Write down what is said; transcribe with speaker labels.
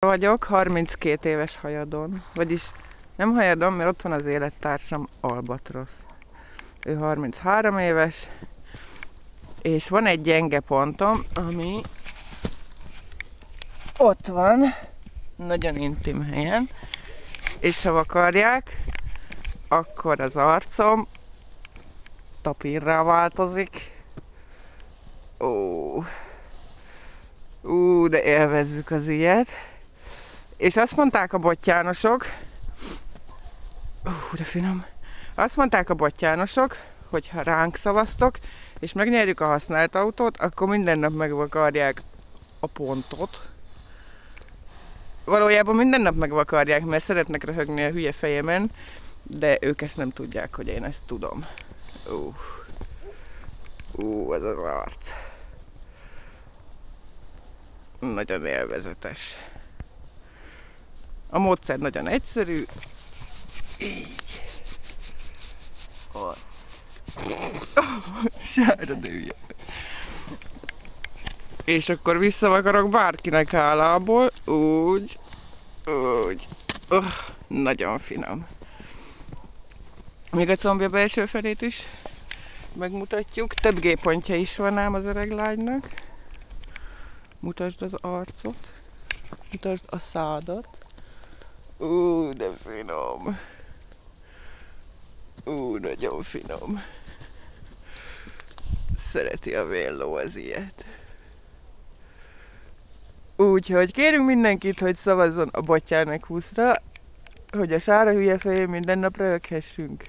Speaker 1: Vagyok 32 éves hajadon, vagyis nem hajadon, mert ott van az élettársam Albatrosz. Ő 33 éves, és van egy gyenge pontom, ami ott van, nagyon intim helyen, és ha vakarják, akkor az arcom tapírrá változik. De élvezzük az ilyet. És azt mondták a bottyánosok, de finom. Azt mondták a bottyánosok, hogy ha ránk szavaztok, és megnyerjük a használt autót, akkor minden nap megvakarják a pontot. Valójában minden nap megvakarják, mert szeretnek röhögni a hülye fejemen, de ők ezt nem tudják, hogy én ezt tudom. Ez az arc. Nagyon élvezetes. A módszer nagyon egyszerű. Így. Sára dője. És akkor visszavakarok bárkinek hálából. Úgy. Nagyon finom. Még a combja belső felét is megmutatjuk. Több G-pontja is van ám az öreg lánynak. Mutasd az arcot. Mutasd a szádat. De finom. Nagyon finom. Szereti a vélló az ilyet. Úgyhogy kérünk mindenkit, hogy szavazzon a Bottyánek 20-ra, hogy a Sára hülye fején minden nap röhöghessünk.